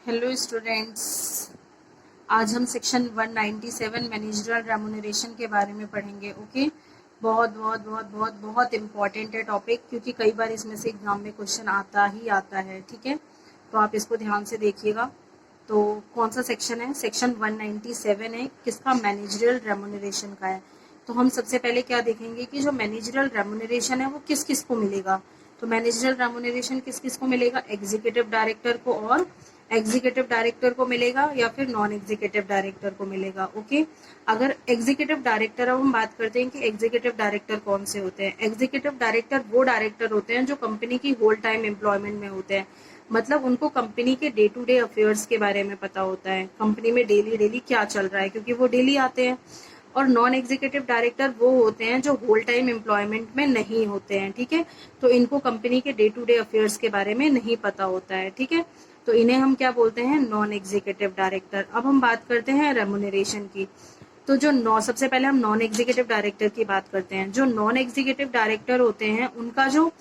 Hello students. आज हम section 197 managerial remuneration के बारे में पढ़ेंगे। ओके, बहुत बहुत बहुत बहुत बहुत इम्पॉर्टेंट है टॉपिक, क्योंकि कई बार इसमें से एग्जाम में क्वेश्चन आता ही आता है। ठीक है, तो आप इसको ध्यान से देखिएगा। तो कौन सा सेक्शन है? सेक्शन 197 है, किसका? मैनेजरल रेमुनरेशन का है। तो हम सबसे पहले क्या देखेंगे कि जो मैनेजरल रेमुनरेशन है वो किस किस को मिलेगा। तो मैनेजरल रेमुनरेशन किस किस को मिलेगा? एग्जीक्यूटिव डायरेक्टर को, और एग्जीक्यूटिव डायरेक्टर को मिलेगा या फिर नॉन एग्जीक्यूटिव डायरेक्टर को मिलेगा। ओके, अगर एग्जीक्यूटिव डायरेक्टर, अब हम बात करते हैं कि एग्जीक्यूटिव डायरेक्टर कौन से होते हैं। एग्जीक्यूटिव डायरेक्टर वो डायरेक्टर होते हैं जो कंपनी की होल टाइम एम्प्लॉयमेंट में होते हैं, मतलब उनको कंपनी के डे टू डे अफेयर्स के बारे में पता होता है, कंपनी में डेली डेली क्या चल रहा है, क्योंकि वो डेली आते हैं। और नॉन एग्जीक्यूटिव डायरेक्टर वो होते हैं जो होल टाइम एम्प्लॉयमेंट में नहीं होते हैं। ठीक है, तो इनको कंपनी के डे टू डे अफेयर्स के बारे में नहीं पता होता है। ठीक है, तो इन्हें हम क्या बोलते हैं? Non executive director. अब हम बात करते हैं रेमुनरेशन की। तो जो सबसे पहले हम नॉन एग्जीक्यूटिव डायरेक्टर की बात करते हैं। जो नॉन एग्जीक्यूटिव डायरेक्टर होते हैं उनका जो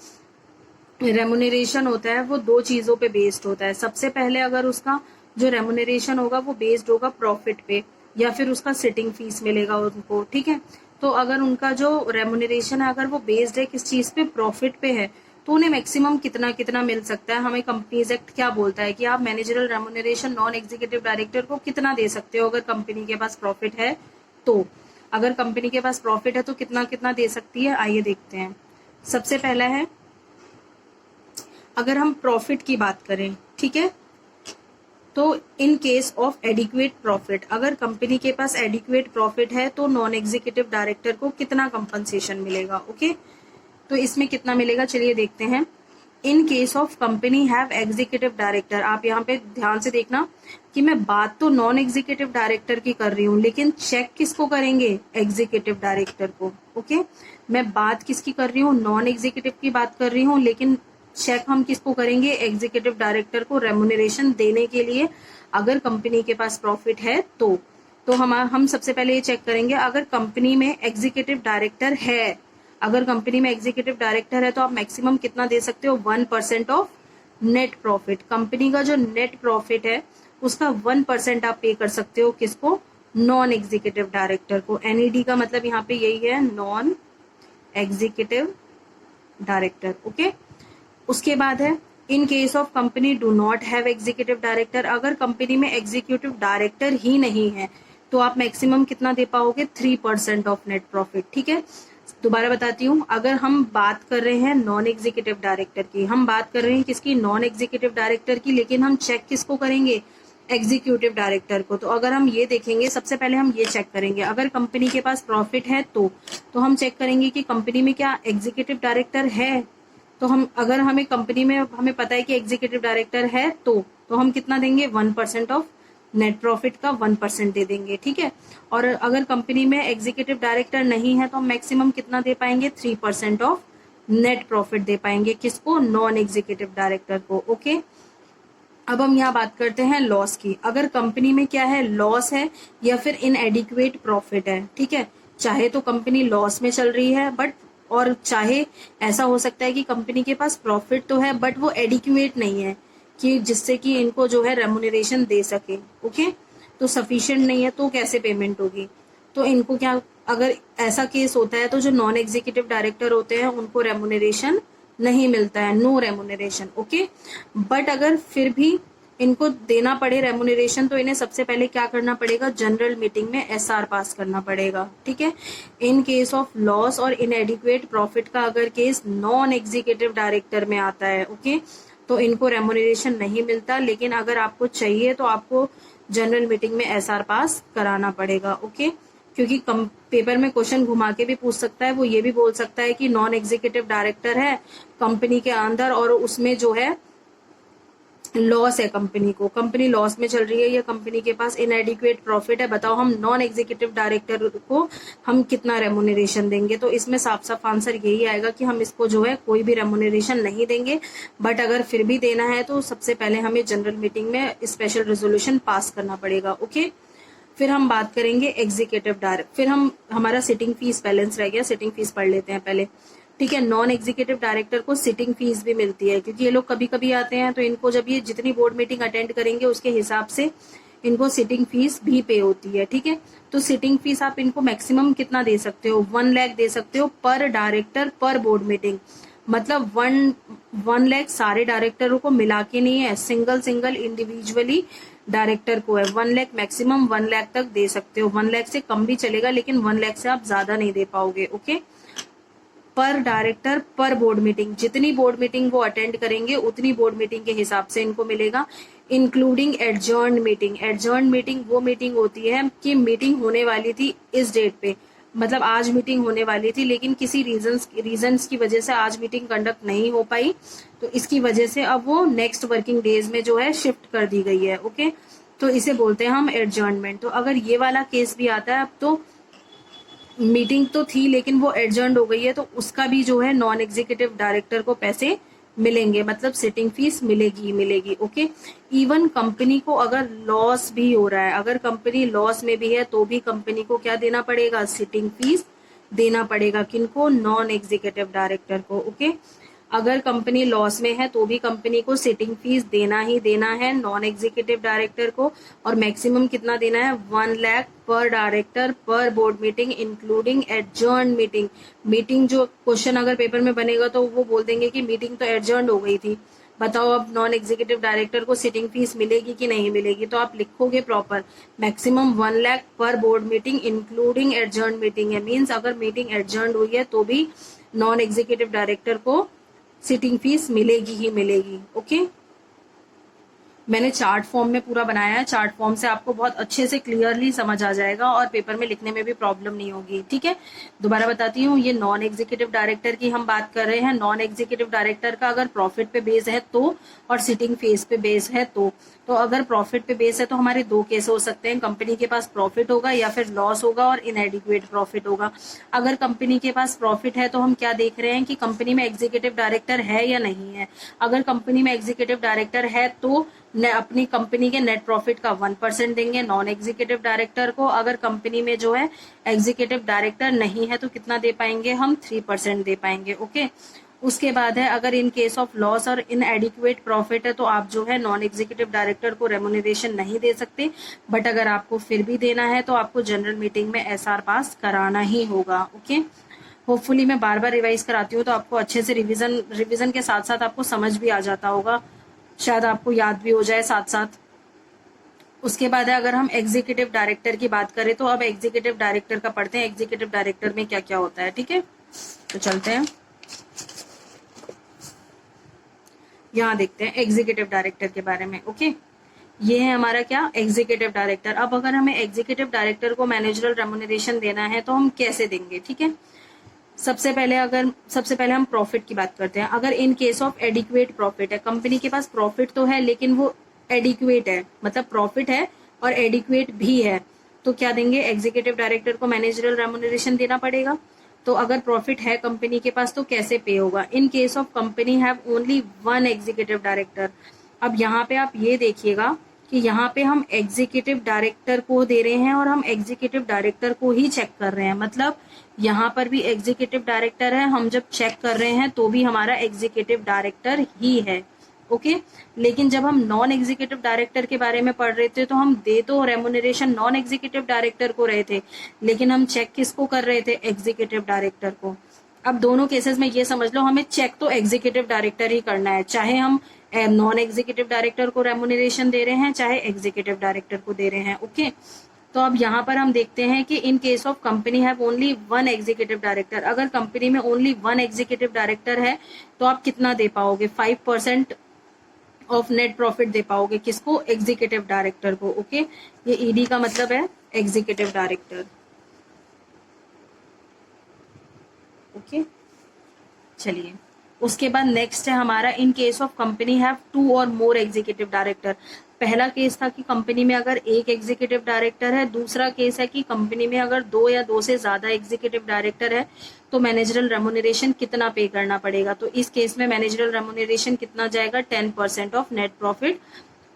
रेमुनरेशन होता है वो दो चीजों पे बेस्ड होता है। सबसे पहले अगर उसका जो रेमुनरेशन होगा वो बेस्ड होगा प्रॉफिट पे, या फिर उसका सिटिंग फीस मिलेगा उनको। ठीक है, तो अगर उनका जो रेमुनरेशन है अगर वो बेस्ड है किस चीज पे? प्रॉफिट पे है, तो उन्हें मैक्सिमम कितना कितना मिल सकता है। हमें कंपनीज एक्ट क्या बोलता है कि आप managerial remuneration non executive director को कितना दे सकते हो अगर कंपनी के पास प्रॉफिट है। तो अगर कंपनी के पास प्रॉफिट है तो कितना कितना दे सकती है, आइए देखते हैं। सबसे पहला है, अगर हम प्रॉफिट की बात करें, ठीक है, तो in case of adequate profit, अगर कंपनी के पास एडिक्वेट प्रॉफिट है तो नॉन एग्जीक्यूटिव डायरेक्टर को कितना कंपनसेशन मिलेगा। ओके, तो इसमें कितना मिलेगा चलिए देखते हैं। In case of company have executive director, आप यहाँ पे ध्यान से देखना कि मैं बात तो नॉन एग्जीक्यूटिव डायरेक्टर की कर रही हूँ, लेकिन चेक किसको करेंगे? एग्जीक्यूटिव डायरेक्टर को। ओके, मैं बात किसकी कर रही हूँ? नॉन एग्जीक्यूटिव की बात कर रही हूँ, लेकिन चेक हम किसको करेंगे? एग्जीक्यूटिव डायरेक्टर को, रेमुनरेशन देने के लिए अगर कंपनी के पास प्रॉफिट है तो हम सबसे पहले ये चेक करेंगे अगर कंपनी में एग्जीक्यूटिव डायरेक्टर है। अगर कंपनी में एग्जीक्यूटिव डायरेक्टर है तो आप मैक्सिमम कितना दे सकते हो? 1% ऑफ नेट प्रॉफिट। कंपनी का जो नेट प्रॉफिट है उसका 1% आप पे कर सकते हो किसको? नॉन एग्जीक्यूटिव डायरेक्टर को। एनईडी का मतलब यहाँ पे यही है, नॉन एग्जीक्यूटिव डायरेक्टर। ओके, उसके बाद है, in case of company do not have executive director, अगर कंपनी में एग्जीक्यूटिव डायरेक्टर ही नहीं है तो आप मैक्सिमम कितना दे पाओगे? 3% ऑफ नेट प्रॉफिट। ठीक है, दोबारा बताती हूँ, अगर हम बात कर रहे हैं नॉन एग्जीक्यूटिव डायरेक्टर की, हम बात कर रहे हैं किसकी? नॉन एग्जीक्यूटिव डायरेक्टर की, लेकिन हम चेक किसको करेंगे? एग्जीक्यूटिव डायरेक्टर को। तो अगर हम ये देखेंगे, सबसे पहले हम ये चेक करेंगे अगर कंपनी के पास प्रॉफिट है तो हम चेक करेंगे कि कंपनी में क्या एग्जीक्यूटिव डायरेक्टर है। तो हम, अगर हमें कंपनी में हमें पता है कि एग्जीक्यूटिव डायरेक्टर है तो हम कितना देंगे? 1% ऑफ नेट प्रॉफिट का 1% दे देंगे। ठीक है, और अगर कंपनी में एग्जीक्यूटिव डायरेक्टर नहीं है तो हम मैक्सिमम कितना दे पाएंगे? 3% ऑफ नेट प्रॉफिट दे पाएंगे किसको? नॉन एग्जीक्यूटिव डायरेक्टर को। ओके, अब हम यहाँ बात करते हैं लॉस की। अगर कंपनी में क्या है? लॉस है या फिर इनएडिक्वेट प्रॉफिट है। ठीक है, चाहे तो कंपनी लॉस में चल रही है बट, और चाहे ऐसा हो सकता है कि कंपनी के पास प्रॉफिट तो है बट वो एडिक्वेट नहीं है कि जिससे कि इनको जो है रेमुनरेशन दे सके। ओके, तो सफिशिएंट नहीं है तो कैसे पेमेंट होगी? तो इनको क्या, अगर ऐसा केस होता है तो जो नॉन एग्जीक्यूटिव डायरेक्टर होते हैं उनको रेमुनरेशन नहीं मिलता है, नो रेमुनरेशन। ओके, बट अगर फिर भी इनको देना पड़े रेमुनरेशन तो इन्हें सबसे पहले क्या करना पड़ेगा? जनरल मीटिंग में एसआर पास करना पड़ेगा। ठीक है, इन केस ऑफ लॉस और इनएडिक्वेट प्रॉफिट का अगर केस नॉन एग्जीक्यूटिव डायरेक्टर में आता है, ओके, तो इनको रेमुनरेशन नहीं मिलता, लेकिन अगर आपको चाहिए तो आपको जनरल मीटिंग में एसआर पास कराना पड़ेगा। ओके, क्योंकि पेपर में क्वेश्चन घुमा के भी पूछ सकता है, वो ये भी बोल सकता है कि नॉन एग्जीक्यूटिव डायरेक्टर है कंपनी के अंदर और उसमें जो है लॉस है, कंपनी को, कंपनी लॉस में चल रही है या कंपनी के पास इनएडिक्वेट प्रॉफिट है, बताओ हम नॉन एग्जीक्यूटिव डायरेक्टर को हम कितना रेमुनरेशन देंगे? तो इसमें साफ साफ आंसर यही आएगा कि हम इसको जो है कोई भी रेमुनरेशन नहीं देंगे। बट अगर फिर भी देना है तो सबसे पहले हमें जनरल मीटिंग में स्पेशल रेजोल्यूशन पास करना पड़ेगा। ओके, फिर हम बात करेंगे एग्जीक्यूटिव डायरेक्टर, फिर हम, हमारा सिटिंग फीस बैलेंस रह गया, सिटिंग फीस पढ़ लेते हैं पहले। ठीक है। नॉन एग्जीक्यूटिव डायरेक्टर को सिटिंग फीस भी मिलती है, क्योंकि ये लोग कभी कभी आते हैं तो इनको जब ये जितनी बोर्ड मीटिंग अटेंड करेंगे उसके हिसाब से इनको सिटिंग फीस भी पे होती है। ठीक है, तो सिटिंग फीस आप इनको मैक्सिमम कितना दे सकते हो, 1 लाख दे सकते हो पर डायरेक्टर पर बोर्ड मीटिंग। मतलब 1 लाख सारे डायरेक्टरों को मिला के नहीं है, सिंगल सिंगल इंडिविजुअली डायरेक्टर को है। 1 लाख मैक्सिमम 1 लाख तक दे सकते हो, 1 लाख से कम भी चलेगा लेकिन 1 लाख से आप ज्यादा नहीं दे पाओगे। ओके, पर डायरेक्टर पर बोर्ड मीटिंग, जितनी बोर्ड मीटिंग वो अटेंड करेंगे उतनी बोर्ड मीटिंग के हिसाब से इनको मिलेगा, including adjourn meeting. Adjourn meeting वो मीटिंग होती है कि मीटिंग होने वाली थी इस डेट पे, मतलब आज मीटिंग होने वाली थी लेकिन किसी रीजंस की वजह से आज मीटिंग कंडक्ट नहीं हो पाई, तो इसकी वजह से अब वो नेक्स्ट वर्किंग डेज में जो है शिफ्ट कर दी गई है। ओके, तो इसे बोलते हैं हम एडजर्नमेंट। तो अगर ये वाला केस भी आता है, अब तो मीटिंग तो थी लेकिन वो एडजर्न हो गई है, तो उसका भी जो है नॉन एग्जीक्यूटिव डायरेक्टर को पैसे मिलेंगे, मतलब सिटिंग फीस मिलेगी ही मिलेगी। ओके, इवन कंपनी को अगर लॉस भी हो रहा है, अगर कंपनी लॉस में भी है तो भी कंपनी को क्या देना पड़ेगा, सिटिंग फीस देना पड़ेगा। किनको, नॉन एग्जीक्यूटिव डायरेक्टर को। ओके, अगर कंपनी लॉस में है तो भी कंपनी को सिटिंग फीस देना ही देना है नॉन एग्जीक्यूटिव डायरेक्टर को, और मैक्सिमम कितना देना है, 1 लाख पर डायरेक्टर पर board meeting including adjourn meeting. Meeting जो क्वेश्चन अगर पेपर में बनेगा तो वो बोल देंगे कि मीटिंग तो एडजर्न हो गई थी, बताओ अब नॉन एग्जीक्यूटिव डायरेक्टर को सिटिंग फीस मिलेगी कि नहीं मिलेगी। तो आप लिखोगे प्रॉपर मैक्सिमम 1 लाख पर board meeting including adjourn meeting है, मीन्स अगर मीटिंग एडजर्न हुई है तो भी नॉन एग्जीक्यूटिव डायरेक्टर को सिटिंग फीस मिलेगी ही मिलेगी। ओके, मैंने चार्ट फॉर्म में पूरा बनाया है, चार्ट फॉर्म से आपको बहुत अच्छे से क्लियरली समझ आ जाएगा और पेपर में लिखने में भी प्रॉब्लम नहीं होगी। ठीक है, दोबारा बताती हूँ, ये नॉन एग्जीक्यूटिव डायरेक्टर की हम बात कर रहे हैं। नॉन एग्जीक्यूटिव डायरेक्टर का अगर प्रॉफिट पे बेस है तो, और सिटिंग फीस पे बेस है तो अगर प्रॉफिट पे बेस है तो हमारे 2 केस हो सकते हैं, कंपनी के पास प्रॉफिट होगा या फिर लॉस होगा और इनएडिक्वेट प्रॉफिट होगा। अगर कंपनी के पास प्रॉफिट है तो हम क्या देख रहे हैं कि कंपनी में एग्जीक्यूटिव डायरेक्टर है या नहीं है। अगर कंपनी में एग्जीक्यूटिव डायरेक्टर है तो अपनी कंपनी के नेट प्रॉफिट का 1% देंगे नॉन एग्जीक्यूटिव डायरेक्टर को। अगर कंपनी में जो है एग्जीक्यूटिव डायरेक्टर नहीं है तो कितना दे पाएंगे हम, 3% दे पाएंगे। ओके, उसके बाद है, अगर इन केस ऑफ लॉस और इनएडिक्वेट प्रॉफिट है तो आप जो है नॉन एग्जीक्यूटिव डायरेक्टर को रेम्युनरेशन नहीं दे सकते, बट अगर आपको फिर भी देना है तो आपको जनरल मीटिंग में एसआर पास कराना ही होगा। ओके, होपफुली मैं बार बार रिवाइज कराती हूँ तो आपको अच्छे से रिवीजन के साथ साथ आपको समझ भी आ जाता होगा, शायद आपको याद भी हो जाए साथ साथ। उसके बाद है, अगर हम एग्जीक्यूटिव डायरेक्टर की बात करें तो अब एग्जीक्यूटिव डायरेक्टर का पढ़ते हैं, एग्जीक्यूटिव डायरेक्टर में क्या क्या होता है। ठीक है, तो चलते हैं, यहाँ देखते हैं एग्जीक्यूटिव डायरेक्टर के बारे में। ओके, ये है हमारा क्या, एग्जीक्यूटिव डायरेक्टर। अब अगर हमें एग्जीक्यूटिव डायरेक्टर को मैनेजरल रेम्युनरेशन देना है तो हम कैसे देंगे। ठीक है, सबसे पहले हम प्रॉफिट की बात करते हैं। अगर in case of adequate profit है, कंपनी के पास प्रॉफिट तो है लेकिन वो एडिक्वेट है, मतलब प्रॉफिट है और एडिक्वेट भी है, तो क्या देंगे, एग्जीक्यूटिव डायरेक्टर को मैनेजरल रेम्युनरेशन देना पड़ेगा। तो अगर प्रॉफिट है कंपनी के पास तो कैसे पे होगा, in case of company have only 1 executive director. अब यहाँ पे आप ये देखिएगा कि यहाँ पे हम एग्जीक्यूटिव डायरेक्टर को दे रहे हैं और हम एग्जीक्यूटिव डायरेक्टर को ही चेक कर रहे हैं, मतलब यहाँ पर भी एग्जीक्यूटिव डायरेक्टर है, हम जब चेक कर रहे हैं तो भी हमारा एग्जीक्यूटिव डायरेक्टर ही है। ओके, लेकिन जब हम नॉन एग्जीक्यूटिव डायरेक्टर के बारे में पढ़ रहे थे तो हम दे तो रेम्युनरेशन नॉन एग्जीक्यूटिव डायरेक्टर को रहे थे, लेकिन हम चेक किसको कर रहे थे, एग्जीक्यूटिव डायरेक्टर को। अब दोनों केसेस में ये समझ लो, हमें चेक तो एग्जीक्यूटिव डायरेक्टर ही करना है, चाहे हम नॉन एग्जीक्यूटिव डायरेक्टर को रेम्युनरेशन दे रहे हैं चाहे एग्जीक्यूटिव डायरेक्टर को दे रहे हैं। ओके, तो अब यहाँ पर हम देखते हैं कि in case of company have only 1 executive director, अगर कंपनी में ओनली 1 एग्जीक्यूटिव डायरेक्टर है तो आप कितना दे पाओगे, 5% ऑफ नेट प्रॉफिट दे पाओगे, किसको, एग्जीक्यूटिव डायरेक्टर को। ओके, ये ईडी का मतलब है एग्जीक्यूटिव डायरेक्टर। ओके, चलिए उसके बाद नेक्स्ट है हमारा, in case of company have 2 और मोर एग्जीक्यूटिव डायरेक्टर। पहला केस था कि कंपनी में अगर 1 एग्जीक्यूटिव डायरेक्टर है, दूसरा केस है कि कंपनी में अगर 2 या 2 से ज्यादा एग्जीक्यूटिव डायरेक्टर है तो मैनेजरल रेम्युनरेशन कितना पे करना पड़ेगा। तो इस केस में मैनेजरल रेम्युनरेशन कितना जाएगा, 10% of net profit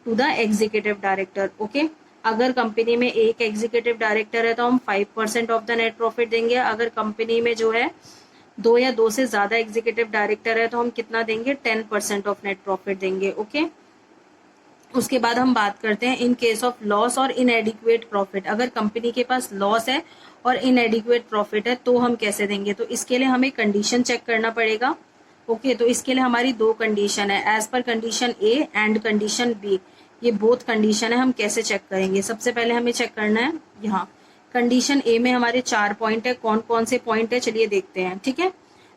to the executive director. Okay, अगर कंपनी में 1 एग्जीक्यूटिव डायरेक्टर है तो हम 5% ऑफ द नेट प्रॉफिट देंगे, अगर कंपनी में जो है दो या दो से ज्यादा एग्जीक्यूटिव डायरेक्टर है तो हम कितना देंगे, 10% ऑफ नेट प्रॉफिट देंगे। ओके, उसके बाद हम बात करते हैं इन केस ऑफ लॉस और इनएडिक्वेट प्रॉफिट। अगर कंपनी के पास लॉस है और इनएडिक्वेट प्रॉफिट है तो हम कैसे देंगे, तो इसके लिए हमें कंडीशन चेक करना पड़ेगा। ओके, तो इसके लिए हमारी दो कंडीशन है, as per condition A and condition B. ये बोथ कंडीशन है, हम कैसे चेक करेंगे, सबसे पहले हमें चेक करना है यहाँ कंडीशन ए में हमारे 4 पॉइंट है। कौन कौन से पॉइंट है चलिए देखते हैं। ठीक है,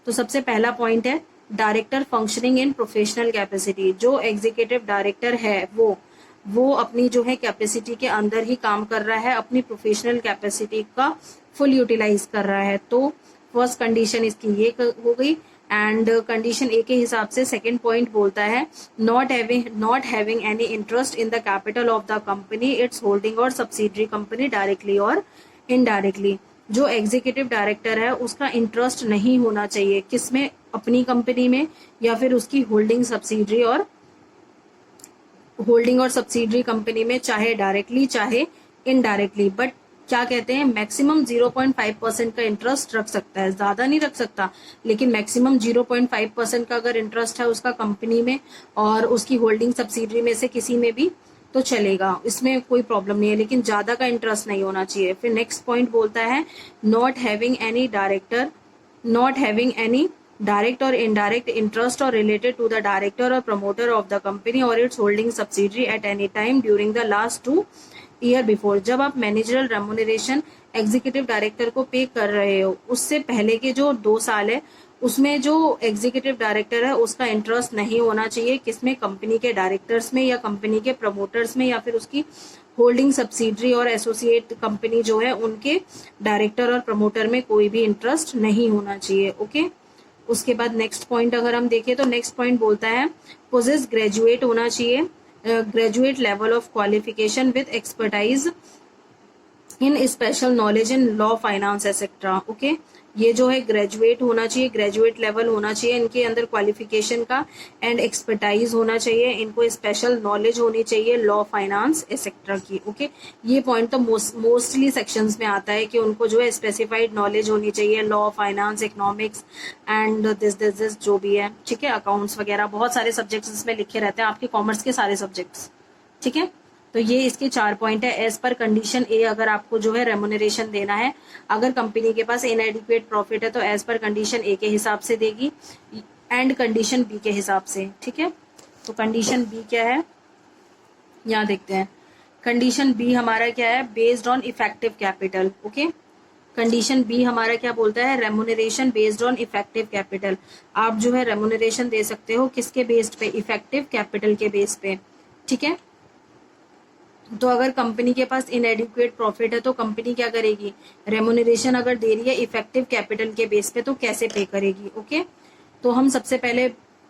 तो सबसे पहला पॉइंट है director functioning in professional capacity. जो एग्जीक्यूटिव डायरेक्टर है वो अपनी जो है कैपेसिटी के अंदर ही काम कर रहा है, अपनी प्रोफेशनल कैपेसिटी का फुल यूटिलाइज कर रहा है। तो फर्स्ट कंडीशन इसकी ये हो गई। एंड कंडीशन ए के हिसाब से सेकंड पॉइंट बोलता है not having any interest in the capital of the company, it's holding और सब्सिडरी कंपनी डायरेक्टली और इनडायरेक्टली। जो एग्जीक्यूटिव डायरेक्टर है उसका इंटरेस्ट नहीं होना चाहिए, किसमें, अपनी कंपनी में या फिर उसकी होल्डिंग और सब्सिडरी कंपनी में, चाहे डायरेक्टली चाहे इनडायरेक्टली। बट क्या कहते हैं, मैक्सिमम 0.5% का इंटरेस्ट रख सकता है, ज्यादा नहीं रख सकता, लेकिन मैक्सिमम 0.5% का अगर इंटरेस्ट है उसका कंपनी में और उसकी होल्डिंग सब्सिडरी में से किसी में भी तो चलेगा, इसमें कोई प्रॉब्लम नहीं है, लेकिन ज्यादा का इंटरेस्ट नहीं होना चाहिए। फिर नेक्स्ट पॉइंट बोलता है नॉट हैविंग एनी डायरेक्ट और इनडायरेक्ट इंटरेस्ट और रिलेटेड टू द डायरेक्टर और प्रमोटर ऑफ द कंपनी और it's holding subsidiary at any time during the last 2 year before. जब आप मैनेजरल रेम्युनरेशन एग्जीक्यूटिव डायरेक्टर को पे कर रहे हो उससे पहले के जो 2 साल है उसमें जो एग्जीक्यूटिव डायरेक्टर है उसका इंटरेस्ट नहीं होना चाहिए, किसमें, कंपनी के डायरेक्टर्स में या कंपनी के प्रमोटर्स में या फिर उसकी होल्डिंग सब्सिडरी और एसोसिएट कंपनी जो है उनके डायरेक्टर और प्रमोटर में कोई भी इंटरेस्ट नहीं होना चाहिए। ओके, उसके बाद नेक्स्ट पॉइंट अगर हम देखें तो नेक्स्ट पॉइंट बोलता है पोजेस ग्रेजुएट होना चाहिए, graduate level of qualification with expertise in special knowledge in law, finance etcetera. Okay, ये जो है ग्रेजुएट होना चाहिए, ग्रेजुएट लेवल होना चाहिए इनके अंदर क्वालिफिकेशन का, एंड एक्सपर्टाइज होना चाहिए, इनको स्पेशल नॉलेज होनी चाहिए लॉ, फाइनेंस एक्सेट्रा की। ओके, ये पॉइंट तो मोस्टली सेक्शंस में आता है कि उनको जो है स्पेसिफाइड नॉलेज होनी चाहिए law, finance, economics and this जो भी है। ठीक है, अकाउंट्स वगैरह बहुत सारे सब्जेक्ट्स इसमें लिखे रहते हैं, आपके कॉमर्स के सारे सब्जेक्ट्स। ठीक है, तो ये इसके 4 पॉइंट है। एज पर कंडीशन ए अगर आपको जो है रेम्युनरेशन देना है, अगर कंपनी के पास इनएडिक्वेट प्रॉफिट है तो एज पर कंडीशन ए के हिसाब से देगी एंड कंडीशन बी के हिसाब से। ठीक है, तो कंडीशन बी क्या है यहाँ देखते हैं। कंडीशन बी हमारा क्या है, based on effective capital. Okay, condition B हमारा क्या बोलता है, remuneration based on effective capital. आप जो है रेम्युनरेशन दे सकते हो किसके बेस्ड पे, इफेक्टिव कैपिटल के बेस पे। ठीक है, तो अगर कंपनी के पास इनएडिक्वेट प्रॉफिट है तो कंपनी क्या करेगी, रेम्युनरेशन अगर दे रही है इफेक्टिव कैपिटल के बेस पे तो कैसे पे करेगी। ओके, तो हम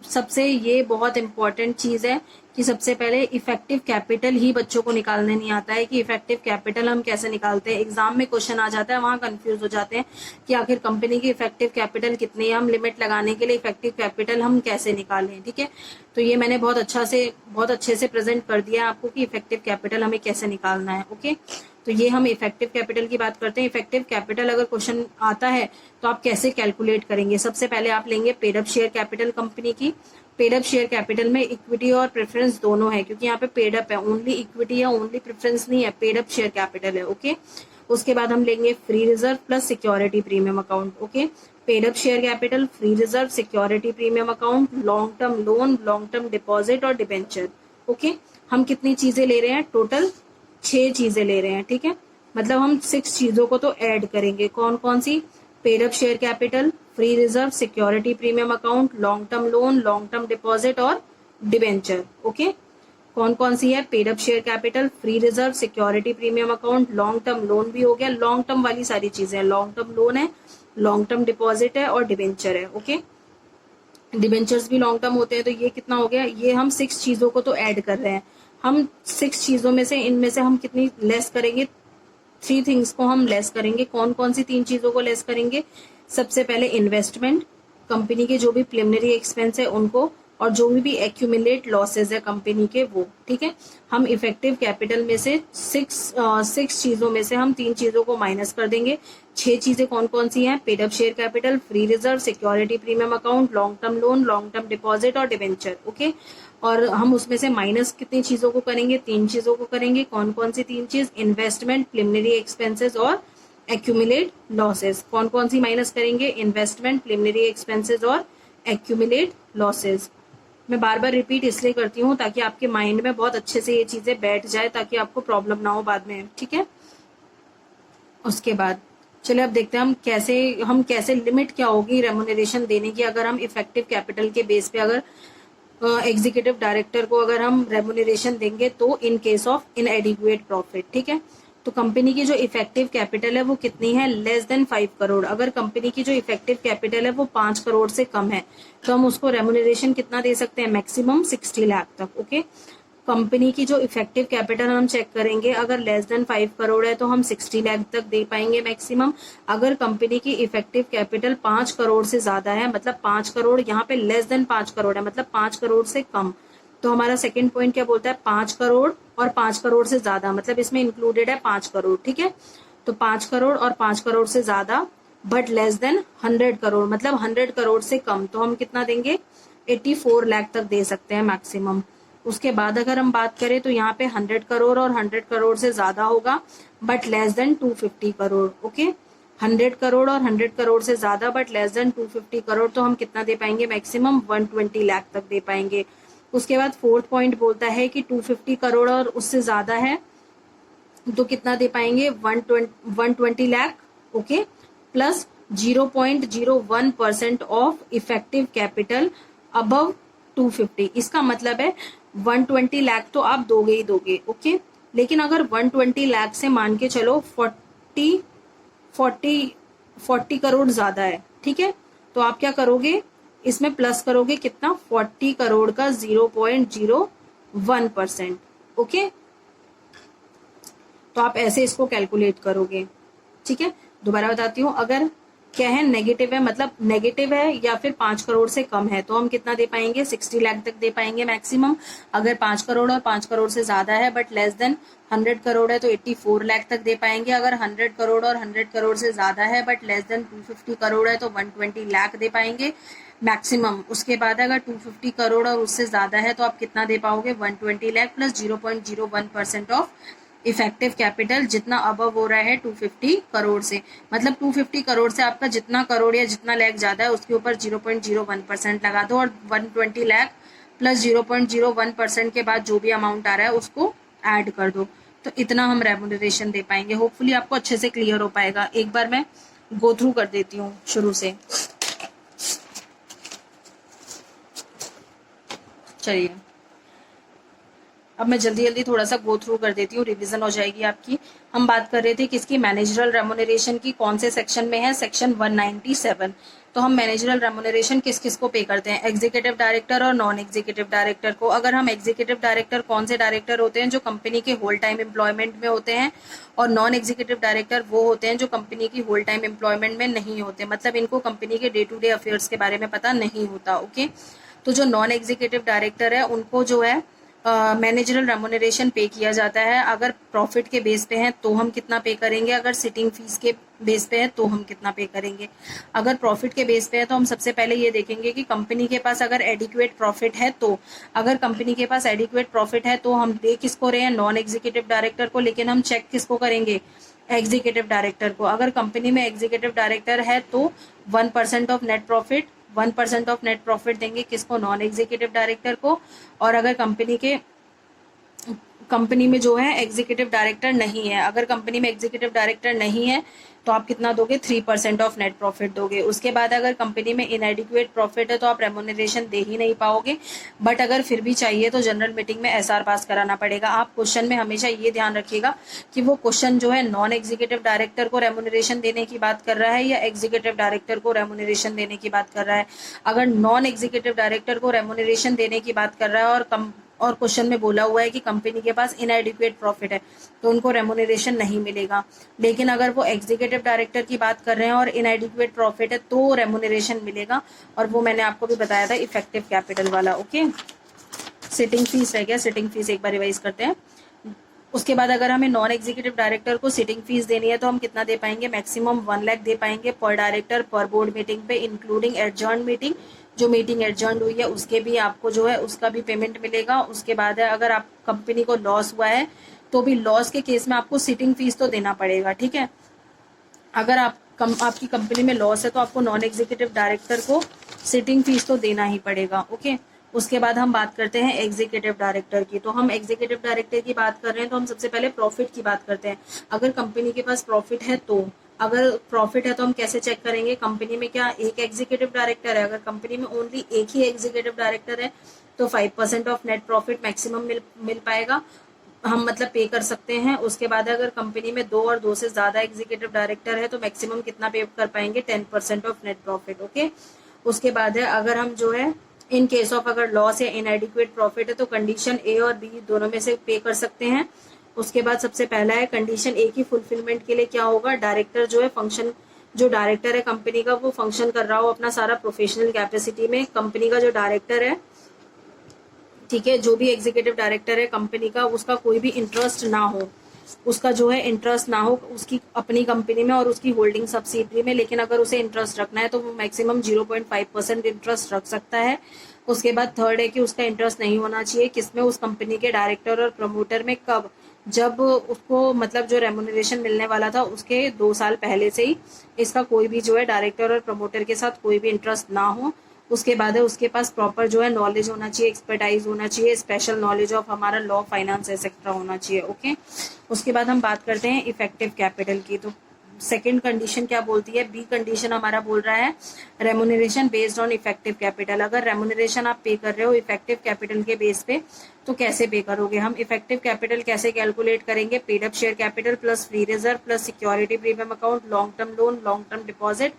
सबसे ये बहुत इंपॉर्टेंट चीज है कि सबसे पहले इफेक्टिव कैपिटल ही बच्चों को निकालने नहीं आता है कि इफेक्टिव कैपिटल हम कैसे निकालते हैं। एग्जाम में क्वेश्चन आ जाता है, वहां कंफ्यूज हो जाते हैं कि आखिर कंपनी की इफेक्टिव कैपिटल कितनी है, हम लिमिट लगाने के लिए इफेक्टिव कैपिटल हम कैसे निकालें। ठीक है, तो ये मैंने बहुत अच्छे से प्रेजेंट कर दिया आपको कि इफेक्टिव कैपिटल हमें कैसे निकालना है। ओके, तो ये हम इफेक्टिव कैपिटल की बात करते हैं। इफेक्टिव कैपिटल अगर क्वेश्चन आता है तो आप कैसे कैलकुलेट करेंगे, सबसे पहले आप लेंगे paid up share capital company की। पेड अप शेयर कैपिटल में इक्विटी और प्रेफरेंस दोनों है, क्योंकि यहाँ पे पेड अप है, ओनली इक्विटी है, ओनली प्रेफरेंस नहीं है, पेड अप शेयर कैपिटल है। ओके, उसके बाद हम लेंगे free reserve plus security premium account. Okay, paid up share capital, free reserve, security premium account, long term loan, long term deposit और debenture. Okay, हम कितनी चीजें ले रहे हैं, टोटल 6 चीजें ले रहे हैं। ठीक है, मतलब हम 6 चीजों को तो ऐड करेंगे। कौन कौन सी, paid up share capital, free reserve, security premium account, long term loan, long term deposit और डिबेंचर। ओके, कौन कौन सी है, paid up share capital, free reserve, security premium account, long term loan भी हो गया, लॉन्ग टर्म वाली सारी चीजें, लॉन्ग टर्म लोन है, लॉन्ग टर्म डिपॉजिट है और डिबेंचर है। ओके, डिबेंचर्स भी लॉन्ग टर्म होते हैं। तो ये कितना हो गया, ये हम 6 चीजों को तो ऐड कर रहे हैं। हम 6 चीजों में से इनमें से हम कितनी लेस करेंगे, 3 थिंग्स को हम लेस करेंगे। कौन कौन सी 3 चीजों को लेस करेंगे, सबसे पहले इन्वेस्टमेंट, कंपनी के जो भी प्रिलिमिनरी एक्सपेंस है उनको, और जो भी एक्यूमुलेट लॉसेज है कंपनी के वो, ठीक है। हम इफेक्टिव कैपिटल में से सिक्स चीजों में से हम 3 चीजों को माइनस कर देंगे। 6 चीजें कौन कौन सी हैं? Paid up share capital, free reserve, security premium account, long term loan, long term deposit और डिवेंचर, ओके। और हम उसमें से माइनस कितनी चीजों को करेंगे? 3 चीजों को करेंगे। कौन कौन सी 3 चीज? इन्वेस्टमेंट, प्रिलिमिनरी एक्सपेंसेस और एक्यूमुलेट लॉसेस। कौन कौन सी माइनस करेंगे? इन्वेस्टमेंट, प्रिलिमिनरी एक्सपेंसेस और एक्यूमुलेट लॉसेस। मैं बार बार रिपीट इसलिए करती हूँ ताकि आपके माइंड में बहुत अच्छे से ये चीजें बैठ जाए, ताकि आपको प्रॉब्लम ना हो बाद में, ठीक है। उसके बाद चलिए अब देखते हैं हम कैसे लिमिट क्या होगी रेमुनरेशन देने की अगर हम इफेक्टिव कैपिटल के बेस पे अगर एग्जीक्यूटिव डायरेक्टर को अगर हम रेमुनरेशन देंगे तो इन केस ऑफ इनएडिक्वेट प्रॉफिट, ठीक है। तो कंपनी की जो इफेक्टिव कैपिटल है वो कितनी है? Less than 5 crore. अगर कंपनी की जो इफेक्टिव कैपिटल है वो 5 करोड़ से कम है तो हम उसको रेमुनरेशन कितना दे सकते हैं? मैक्सिमम 60 लाख तक, ओके। कंपनी की जो इफेक्टिव कैपिटल हम चेक करेंगे, अगर लेस देन 5 करोड़ है तो हम 60 लाख तक दे पाएंगे मैक्सिमम। अगर कंपनी की इफेक्टिव कैपिटल 5 करोड़ से ज्यादा है, मतलब 5 करोड़, यहाँ पे लेस देन 5 करोड़ है मतलब 5 करोड़ से कम, तो हमारा सेकंड पॉइंट क्या बोलता है? 5 करोड़ और 5 करोड़ से ज्यादा, मतलब इसमें इंक्लूडेड है 5 करोड़, ठीक है। तो 5 करोड़ और 5 करोड़ से ज्यादा बट लेस देन 100 करोड़, मतलब 100 करोड़ से कम, तो हम कितना देंगे? 84 लाख तक दे सकते हैं मैक्सिमम। उसके बाद अगर हम बात करें तो यहाँ पे 100 करोड़ और 100 करोड़ से ज्यादा होगा but less than 250 crore, okay. 100 crore और 100 करोड़ से ज्यादा बट लेस देन 250 करोड़, तो हम कितना दे पाएंगे? मैक्सिमम 120 लाख तक दे पाएंगे। उसके बाद फोर्थ पॉइंट बोलता है कि 250 करोड़ और उससे ज्यादा है तो कितना दे पाएंगे? 120 lakh, okay, plus 0.01% of effective capital above 250। इसका मतलब है 120 लाख तो आप दोगे ही दोगे, ओके। लेकिन अगर 120 लाख से मान के चलो 40 करोड़ ज्यादा है, ठीक है, तो आप क्या करोगे? इसमें प्लस करोगे कितना? 40 करोड़ का 0.01%, ओके। तो आप ऐसे इसको कैलकुलेट करोगे, ठीक है। दोबारा बताती हूँ, अगर क्या है? नेगेटिव है, मतलब नेगेटिव है या फिर 5 करोड़ से कम है तो हम कितना दे पाएंगे? 60 लाख तक दे पाएंगे मैक्सिमम। अगर 5 करोड़ और 5 करोड़ से ज्यादा है बट लेस देन 100 करोड़ है तो 84 लाख तक दे पाएंगे। अगर 100 करोड़ और 100 करोड़ से ज्यादा है बट लेस देन 250 करोड़ है तो 120 लाख दे पाएंगे मैक्सिमम। उसके बाद अगर 250 करोड़ और उससे ज्यादा है तो आप कितना दे पाओगे? 120 lakh plus 0.01% of effective capital, जितना अबव हो रहा है 250 करोड़ से। मतलब 250 करोड़ से आपका जितना करोड़ या जितना लाख ज्यादा है उसके ऊपर 0.01% लगा दो और 120 लाख प्लस 0.01% के बाद जो भी अमाउंट आ रहा है उसको ऐड कर दो, तो इतना हम रेमुनरेशन दे पाएंगे। होपफुली आपको अच्छे से क्लियर हो पाएगा। एक बार मैं गो थ्रू कर देती हूँ शुरू से। चलिए अब मैं जल्दी जल्दी थोड़ा सा गो थ्रू कर देती हूँ, रिवीजन हो जाएगी आपकी। हम बात कर रहे थे किसकी? मैनेजरल रेमुनरेशन की। कौन से सेक्शन में है? सेक्शन 197। तो हम मैनेजरल रेमुनरेशन किस किस को पे करते हैं? एग्जीक्यूटिव डायरेक्टर और नॉन एग्जीक्यूटिव डायरेक्टर को। अगर हम एग्जीक्यूटिव डायरेक्टर, कौन से डायरेक्टर होते हैं? जो कंपनी के होल टाइम एम्प्लॉयमेंट में होते हैं। और नॉन एग्जीक्यूटिव डायरेक्टर वो होते हैं जो कंपनी की होल टाइम एम्प्लॉयमेंट में नहीं होते, मतलब इनको कंपनी के डे टू डे अफेयर्स के बारे में पता नहीं होता, ओके। तो जो नॉन एग्जीक्यूटिव डायरेक्टर है उनको जो है मैनेजरल रेमुनरेशन पे किया जाता है। अगर प्रॉफिट के बेस पे है तो हम कितना पे करेंगे, अगर सिटिंग फीस के बेस पे है तो हम कितना पे करेंगे। अगर प्रॉफिट के बेस पे है तो हम सबसे पहले ये देखेंगे कि कंपनी के पास अगर एडिक्वेट प्रॉफिट है तो। अगर कंपनी के पास एडिक्वेट प्रॉफिट है तो हम दे किसको रहे हैं? नॉन एग्जीक्यूटिव डायरेक्टर को, लेकिन हम चेक किसको करेंगे? एग्जीक्यूटिव डायरेक्टर को। अगर कंपनी में एग्जीक्यूटिव डायरेक्टर है तो 1% of net profit, 1% of net profit देंगे किसको? नॉन एग्जीक्यूटिव डायरेक्टर को। और अगर कंपनी में जो है एग्जीक्यूटिव डायरेक्टर नहीं है, अगर कंपनी में एग्जीक्यूटिव डायरेक्टर नहीं है तो आप कितना दोगे? 3% ऑफ नेट प्रॉफिट दोगे। उसके बाद अगर कंपनी में इनएडिक्वेट प्रॉफिट है तो आप रेमुनरेशन दे ही नहीं पाओगे, बट अगर फिर भी चाहिए तो जनरल मीटिंग में एसआर पास कराना पड़ेगा। आप क्वेश्चन में हमेशा ये ध्यान रखिएगा कि वो क्वेश्चन जो है नॉन एग्जीक्यूटिव डायरेक्टर को रेमुनरेशन देने की बात कर रहा है या एग्जीक्यूटिव डायरेक्टर को रेमुनरेशन देने की बात कर रहा है। अगर नॉन एग्जीक्यूटिव डायरेक्टर को रेमुनरेशन देने की बात कर रहा है और और क्वेश्चन में बोला हुआ है कि कंपनी के पास इनएडिक्वेट प्रॉफिट है तो उनको रेमुनरेशन नहीं मिलेगा। लेकिन अगर वो एग्जीक्यूटिव डायरेक्टर की बात कर रहे हैं और इनएडिक्वेट प्रॉफिट है तो रेमुनरेशन मिलेगा, और वो मैंने आपको भी बताया था इफेक्टिव कैपिटल वाला। ओके, सिटिंग फीस रह गया, सिटिंग फीस एक बार रिवाइज करते हैं। उसके बाद अगर हमें नॉन एग्जीक्यूटिव डायरेक्टर को सिटिंग फीस देनी है तो हम कितना दे पाएंगे, मैक्सिमम 1 लाख दे पाएंगे पर डायरेक्टर पर बोर्ड मीटिंग पे, इंक्लूडिंग एडजर्न मीटिंग। जो मीटिंग एडजर्न हुई है उसके भी आपको जो है उसका भी पेमेंट मिलेगा। उसके बाद है अगर आप कंपनी को लॉस हुआ है तो भी लॉस के केस में आपको सिटिंग फीस तो देना पड़ेगा, ठीक है। अगर आपकी कंपनी में लॉस है तो आपको नॉन एग्जीक्यूटिव डायरेक्टर को सिटिंग फीस तो देना ही पड़ेगा। ओके, उसके बाद हम बात करते हैं एग्जीक्यूटिव डायरेक्टर की। तो हम एग्जीक्यूटिव डायरेक्टर की बात कर रहे हैं तो हम सबसे पहले प्रॉफिट की बात करते हैं। अगर कंपनी के पास प्रॉफिट है तो, अगर प्रॉफिट है तो हम कैसे चेक करेंगे, कंपनी में क्या एक एग्जीक्यूटिव डायरेक्टर है, अगर कंपनी में ओनली एक ही एग्जीक्यूटिव डायरेक्टर है तो 5% ऑफ नेट प्रॉफिट मैक्सिमम मिल पाएगा, हम मतलब पे कर सकते हैं। उसके बाद अगर कंपनी में 2 और 2 से ज्यादा एग्जीक्यूटिव डायरेक्टर है तो मैक्सिमम कितना पे कर पाएंगे, 10% ऑफ नेट प्रॉफिट। ओके, उसके बाद है अगर हम जो है इन केस ऑफ अगर लॉस या इनएडिक्वेट प्रॉफिट है तो कंडीशन ए और बी दोनों में से पे कर सकते हैं। उसके बाद सबसे पहला है कंडीशन ए की फुलफिलमेंट के लिए क्या होगा, डायरेक्टर जो है फंक्शन, जो डायरेक्टर है कंपनी का वो फंक्शन कर रहा हो अपना सारा प्रोफेशनल कैपेसिटी में। कंपनी का जो डायरेक्टर है, ठीक है, जो भी एग्जीक्यूटिव डायरेक्टर है कंपनी का, उसका कोई भी इंटरेस्ट ना हो, उसका जो है इंटरेस्ट ना हो उसकी अपनी कंपनी में और उसकी होल्डिंग सब्सिडरी में, लेकिन अगर उसे इंटरेस्ट रखना है तो वो मैक्सिमम 0.5% इंटरेस्ट रख सकता है। उसके बाद थर्ड है कि उसका इंटरेस्ट नहीं होना चाहिए किसमें, उस कंपनी के डायरेक्टर और प्रमोटर में। कब, जब उसको मतलब जो रेमुनरेशन मिलने वाला था उसके 2 साल पहले से ही इसका कोई भी जो है डायरेक्टर और प्रमोटर के साथ कोई भी इंटरेस्ट ना हो। उसके बाद है उसके पास प्रॉपर जो है नॉलेज होना चाहिए, एक्सपर्टाइज होना चाहिए, स्पेशल नॉलेज ऑफ हमारा लॉ, फाइनेंस एक्सेट्रा होना चाहिए। ओके, उसके बाद हम बात करते हैं इफेक्टिव कैपिटल की। तो सेकंड कंडीशन क्या बोलती है, बी कंडीशन हमारा बोल रहा है remuneration based on effective capital. अगर रेमुनरेशन आप पे कर रहे हो इफेक्टिव कैपिटल के बेस पे तो कैसे पे करोगे, हम इफेक्टिव कैपिटल कैसे कैलकुलेट करेंगे, paid up share capital plus free reserve plus security premium account, long term loan, long term deposit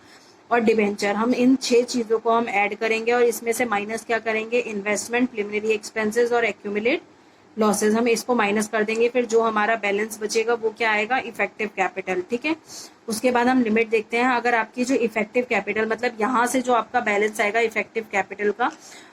और डिबेंचर। हम इन 6 चीजों को हम ऐड करेंगे और इसमें से माइनस क्या करेंगे, इन्वेस्टमेंट, प्रिलिमिनरी एक्सपेंसेस और एक्यूमुलेट लॉसेस, हम इसको माइनस कर देंगे। फिर जो हमारा बैलेंस बचेगा वो क्या आएगा, इफेक्टिव कैपिटल। ठीक है, उसके बाद हम लिमिट देखते हैं। अगर आपकी जो इफेक्टिव कैपिटल मतलब यहाँ से जो आपका बैलेंस आएगा इफेक्टिव कैपिटल का,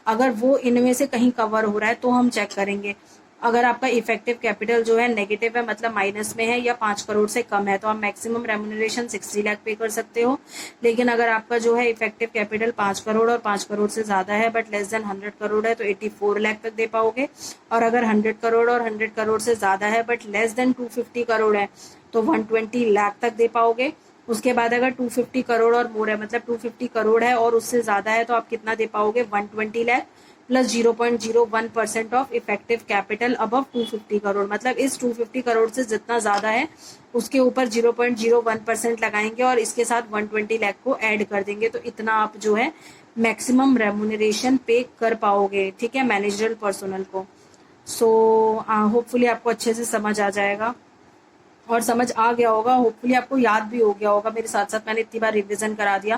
अगर वो इनमें से कहीं कवर हो रहा है तो हम चेक करेंगे। अगर आपका इफेक्टिव कैपिटल जो है नेगेटिव है मतलब माइनस में है या 5 करोड़ से कम है तो आप मैक्सिमम रेमुनरेशन 60 लाख पे कर सकते हो। लेकिन अगर आपका जो है इफेक्टिव कैपिटल 5 करोड़ और 5 करोड़ से ज्यादा है बट लेस देन 100 करोड़ है तो 84 लाख तक दे पाओगे। और अगर 100 करोड़ और 100 करोड़ से ज्यादा है बट लेस देन 250 करोड़ है तो 120 लाख तक दे पाओगे। उसके बाद अगर 250 करोड़ और मोर है मतलब 250 करोड़ है और उससे ज्यादा है तो आप कितना दे पाओगे, 120 lakh plus 0.01% of effective capital above 250 crore. मतलब इस 250 करोड़ से जितना ज्यादा है उसके ऊपर 0.01% लगाएंगे और इसके साथ 120 लाख को ऐड कर देंगे तो इतना आप जो है मैक्सिमम रेमुनरेशन पे कर पाओगे। ठीक है, मैनेजरल पर्सनल को। सो होपफुली आपको अच्छे से समझ आ जाएगा और समझ आ गया होगा, होपफुली आपको याद भी हो गया होगा। मेरे साथ साथ मैंने इतनी बार रिवीजन करा दिया